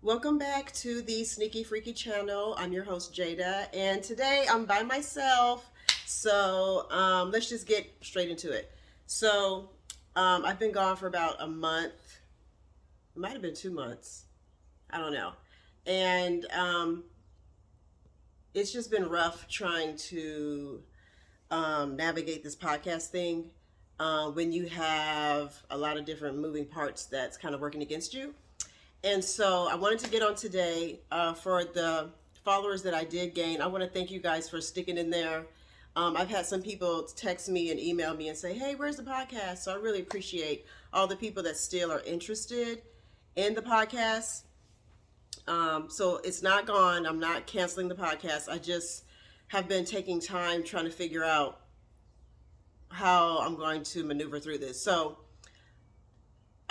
Welcome back to the Sneaky Freaky channel. I'm your host Jada, and today I'm by myself. So let's just get straight into it. I've been gone for about a month. It might have been 2 months. I don't know. And it's just been rough trying to navigate this podcast thing when you have a lot of different moving parts that's kind of working against you. And so I wanted to get on today for the followers that I did gain. I want to thank you guys for sticking in there. I've had some people text me and email me and say, hey, where's the podcast? So I really appreciate all the people that still are interested in the podcast. So it's not gone. I'm not canceling the podcast. I just have been taking time trying to figure out how I'm going to maneuver through this. So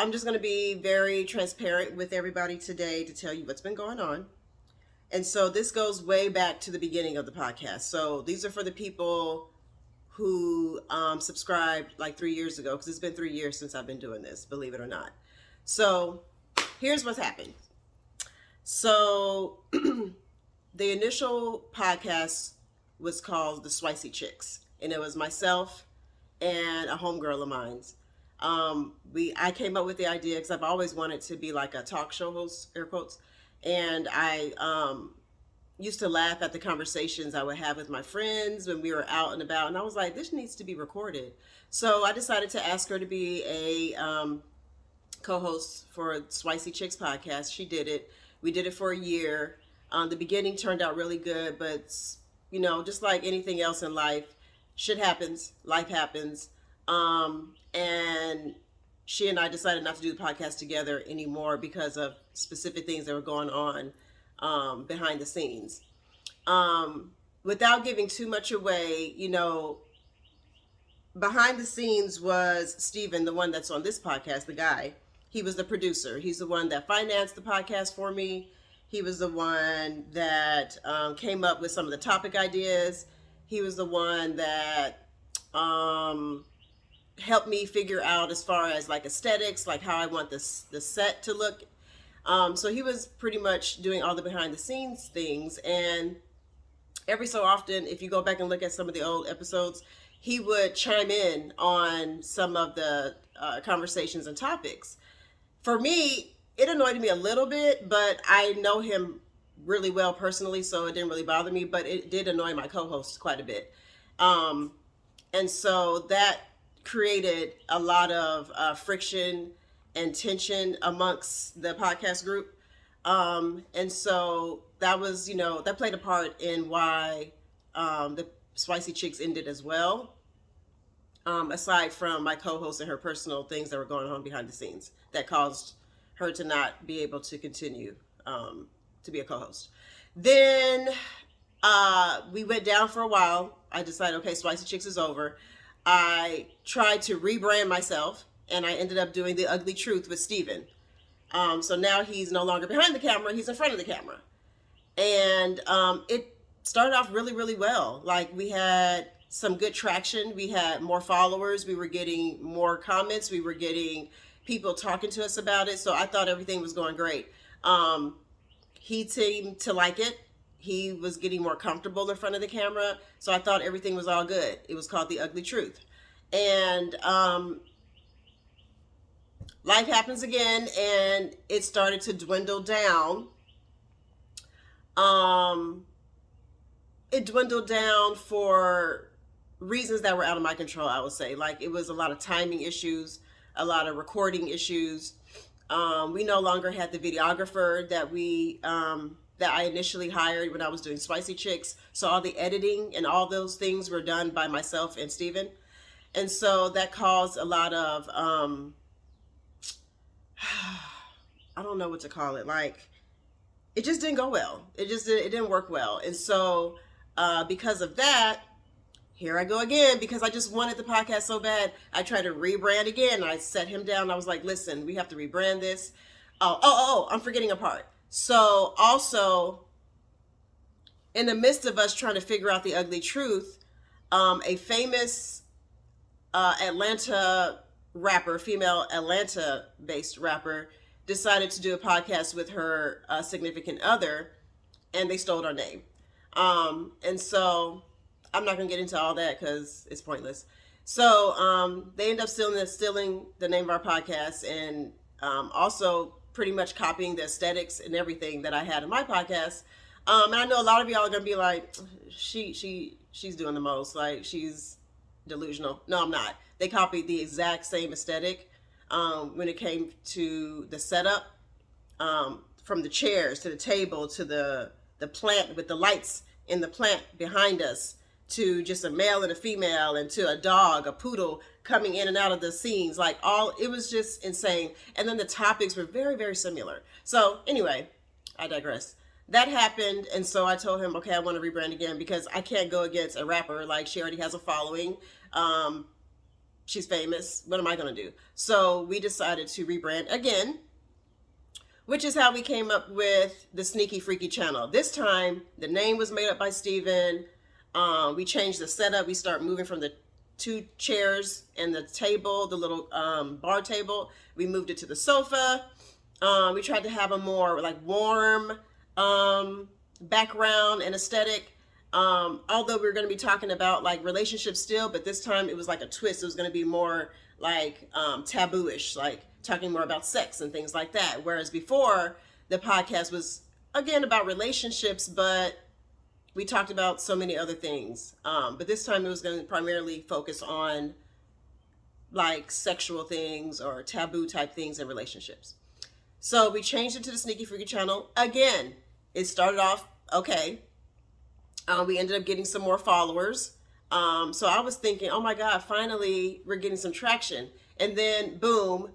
I'm just going to be very transparent with everybody today to tell you what's been going on. And so this goes way back to the beginning of the podcast. So these are for the people who subscribed like 3 years ago, because it's been 3 years since I've been doing this, believe it or not. So here's what's happened. So the initial podcast was called The Spicy Chicks, and it was myself and a homegirl of mine's. I came up with the idea because I've always wanted to be like a talk show host, air quotes, and I used to laugh at the conversations I would have with my friends when we were out and about, and I was like, this needs to be recorded. So I decided to ask her to be a co-host for Spicy Chicks podcast. She did it. We did it for a year. The beginning turned out really good, but just like anything else in life, shit happens, life happens. And she and I decided not to do the podcast together anymore because of specific things that were going on behind the scenes. Without giving too much away, behind the scenes was Steven, the one that's on this podcast, the guy. He was the producer. He's the one that financed the podcast for me. He was the one that came up with some of the topic ideas. He was the one that helped me figure out as far as like aesthetics, like how I want the set to look. So he was pretty much doing all the behind the scenes things. And every so often, if you go back and look at some of the old episodes, he would chime in on some of the conversations and topics. For me, it annoyed me a little bit, but I know him really well personally, so it didn't really bother me, but it did annoy my co-host quite a bit. And so that created a lot of friction and tension amongst the podcast group. And so that was, that played a part in why the Spicy Chicks ended as well. Aside from my co-host and her personal things that were going on behind the scenes that caused her to not be able to continue to be a co-host. Then we went down for a while. I decided, okay, Spicy Chicks is over. I tried to rebrand myself, and I ended up doing The Ugly Truth with Steven. So now he's no longer behind the camera, he's in front of the camera. And it started off really, really well. Like, we had some good traction. We had more followers. We were getting more comments. We were getting people talking to us about it. So I thought everything was going great. He seemed to like it. He was getting more comfortable in front of the camera. So I thought everything was all good. It was called The Ugly Truth. And life happens again, and it started to dwindle down. It dwindled down for reasons that were out of my control, I would say. Like, it was a lot of timing issues, a lot of recording issues. We no longer had the videographer that I initially hired when I was doing Spicy Chicks. So all the editing and all those things were done by myself and Steven. And so that caused a lot of, I don't know what to call it. Like, it just didn't go well. It didn't work well. And so because of that, here I go again, because I just wanted the podcast so bad. I tried to rebrand again. I set him down. I was like, listen, we have to rebrand this. I'm forgetting a part. So also, in the midst of us trying to figure out The Ugly Truth, a famous Atlanta rapper, female Atlanta-based rapper, decided to do a podcast with her significant other, and they stole our name. And so I'm not gonna get into all that because it's pointless. So they end up stealing the name of our podcast, and also pretty much copying the aesthetics and everything that I had in my podcast. And I know a lot of y'all are gonna be like, she's doing the most, like she's delusional. No, I'm not. They copied the exact same aesthetic when it came to the setup, from the chairs to the table to the plant with the lights in the plant behind us, to just a male and a female, and to a dog, a poodle coming in and out of the scenes. Like, all, it was just insane. And then the topics were very, very similar. So anyway, I digress. That happened, and so I told him, okay, I want to rebrand again because I can't go against a rapper. Like, she already has a following. She's famous. What am I going to do? So we decided to rebrand again, which is how we came up with the Sneaky Freaky channel. This time, the name was made up by Steven. We changed the setup. We start moving from the 2 chairs and the table, the little bar table. We moved it to the sofa. We tried to have a more like warm background and aesthetic. Although we were going to be talking about like relationships still, but this time it was like a twist. It was going to be more like taboo-ish, like talking more about sex and things like that. Whereas before, the podcast was again about relationships, but we talked about so many other things. But this time it was going to primarily focus on like sexual things or taboo type things in relationships. So we changed it to the Sneaky Freaky channel. Again, it started off okay. We ended up getting some more followers. So I was thinking, oh my God, finally we're getting some traction. And then boom,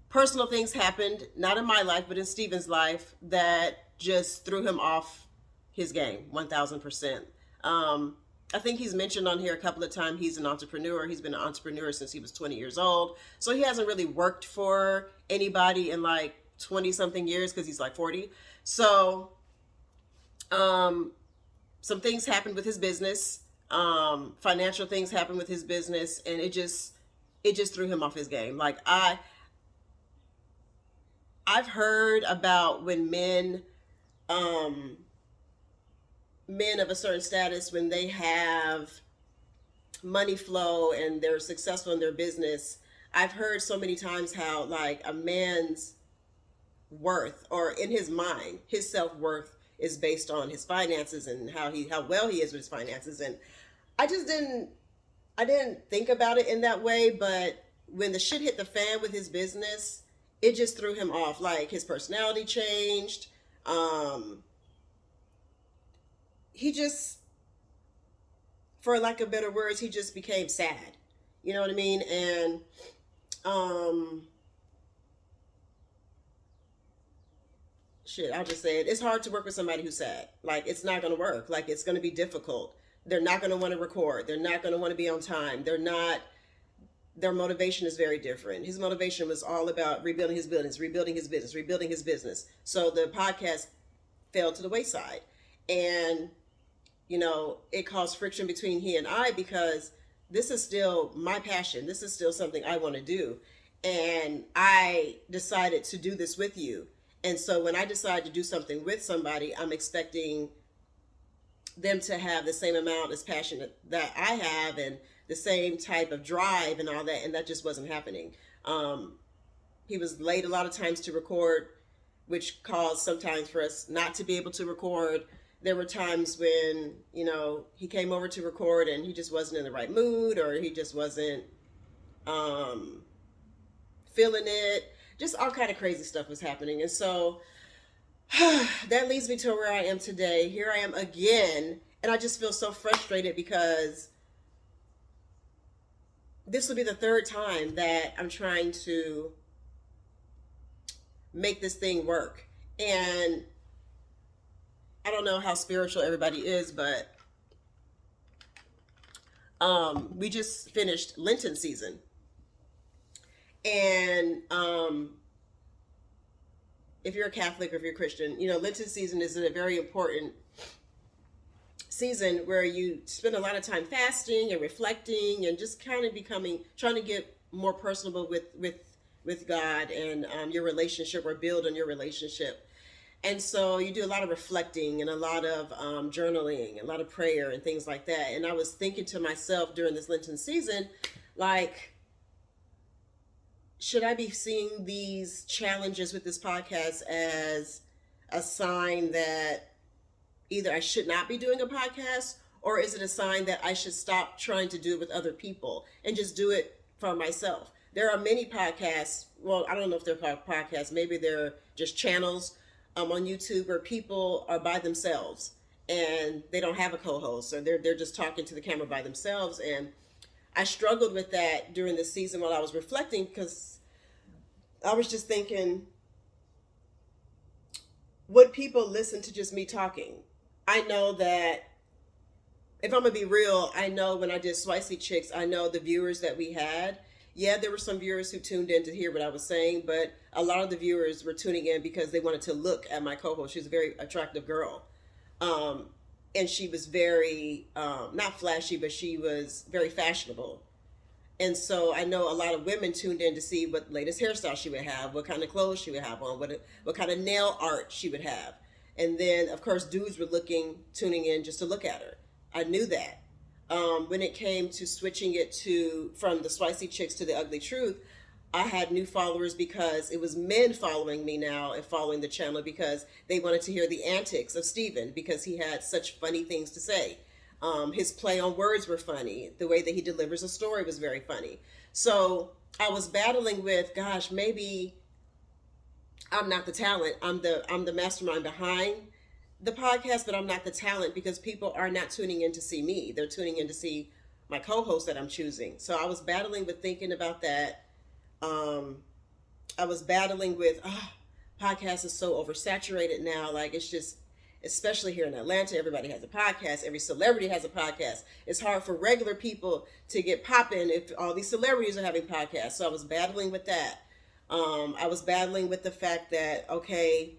personal things happened, not in my life, but in Steven's life, that just threw him off his game 1000%. I think he's mentioned on here a couple of times he's an entrepreneur. He's been an entrepreneur since he was 20 years old. So he hasn't really worked for anybody in like 20 something years because he's like 40. So some things happened with his business. Financial things happened with his business, and it just threw him off his game. Like I've heard about when men of a certain status, when they have money flow and they're successful in their business, I've heard so many times how like a man's worth, or in his mind, his self-worth is based on his finances and how well he is with his finances. And I didn't think about it in that way, but when the shit hit the fan with his business, it just threw him off. Like his personality changed. He just, for lack of better words, he just became sad. You know what I mean? And shit, I'll just say it. It's hard to work with somebody who's sad. Like, it's not going to work. Like, it's going to be difficult. They're not going to want to record. They're not going to want to be on time. Their motivation is very different. His motivation was all about rebuilding his business, rebuilding his business, rebuilding his business. So the podcast fell to the wayside. And, you know, it caused friction between he and I, because this is still my passion. This is still something I want to do. And I decided to do this with you. And so when I decide to do something with somebody, I'm expecting them to have the same amount as passion that I have, and the same type of drive and all that. And that just wasn't happening. He was late a lot of times to record, which caused sometimes for us not to be able to record. There were times when, you know, he came over to record and he just wasn't in the right mood, or he just wasn't feeling it. Just all kind of crazy stuff was happening. And so that leads me to where I am today. Here I am again. And I just feel so frustrated because this will be the 3rd time that I'm trying to make this thing work. And I don't know how spiritual everybody is, but we just finished Lenten season. And if you're a Catholic or if you're a Christian, you know, Lenten season is a very important season where you spend a lot of time fasting and reflecting and just kind of trying to get more personable with with God and your relationship, or build on your relationship. And so you do a lot of reflecting and a lot of journaling, a lot of prayer and things like that. And I was thinking to myself during this Lenten season, like, should I be seeing these challenges with this podcast as a sign that either I should not be doing a podcast, or is it a sign that I should stop trying to do it with other people and just do it for myself? There are many podcasts. Well, I don't know if they're called podcasts. Maybe they're just channels on YouTube where people are by themselves and they don't have a co-host, or they're just talking to the camera by themselves. And I struggled with that during the season while I was reflecting, because I was just thinking, would people listen to just me talking? I know that if I'm gonna be real, I know when I did Spicy Chicks, I know the viewers that we had. Yeah, there were some viewers who tuned in to hear what I was saying, but a lot of the viewers were tuning in because they wanted to look at my co-host. She was a very attractive girl. And she was very, not flashy, but she was very fashionable. And so I know a lot of women tuned in to see what latest hairstyle she would have, what kind of clothes she would have on, what kind of nail art she would have. And then, of course, dudes were tuning in just to look at her. I knew that. When it came to switching it from the Spicy Chicks to the Ugly Truth, I had new followers because it was men following me now and following the channel because they wanted to hear the antics of Steven, because he had such funny things to say. His play on words were funny. The way that he delivers a story was very funny. So I was battling with, gosh, maybe I'm not the talent. I'm the mastermind behind the podcast, but I'm not the talent, because people are not tuning in to see me. They're tuning in to see my co-host that I'm choosing. So I was battling with thinking about that. I was battling with, podcast is so oversaturated now. Like, it's just, especially here in Atlanta, everybody has a podcast. Every celebrity has a podcast. It's hard for regular people to get popping if all these celebrities are having podcasts. So I was battling with that. I was battling with the fact that, okay,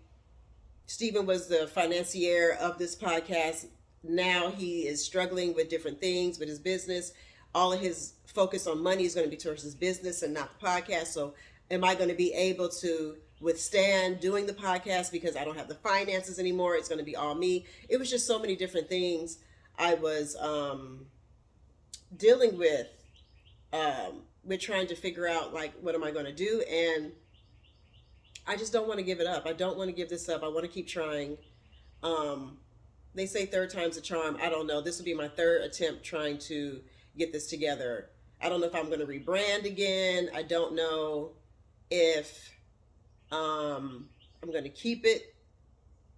Stephen was the financier of this podcast. Now he is struggling with different things with his business. All of his focus on money is going to be towards his business and not the podcast. So am I going to be able to withstand doing the podcast because I don't have the finances anymore? It's going to be all me. It was just so many different things I was dealing with trying to figure out, like, what am I going to do? And I just don't want to give it up. I don't want to give this up. I want to keep trying. They say third time's a charm. I don't know. This will be my third attempt trying to get this together. I don't know if I'm going to rebrand again. I don't know if I'm going to keep it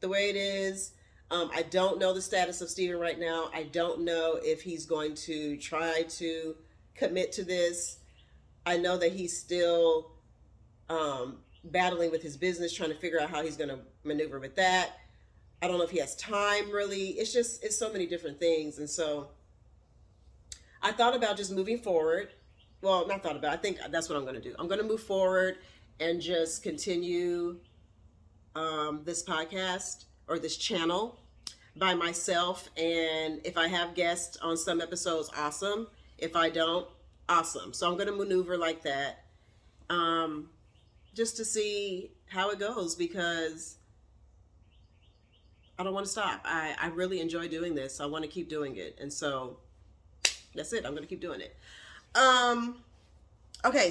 the way it is. I don't know the status of Steven right now. I don't know if he's going to try to commit to this. I know that he's still battling with his business, trying to figure out how he's going to maneuver with that. I don't know if he has time, really. It's so many different things. And so I thought about just moving forward. Well, not thought about, I think that's what I'm going to do. I'm going to move forward and just continue this podcast or this channel by myself. And if I have guests on some episodes, awesome. If I don't, awesome. So I'm going to maneuver like that. Just to see how it goes, because I don't want to stop. I really enjoy doing this. I want to keep doing it. And so that's it. I'm going to keep doing it. Okay.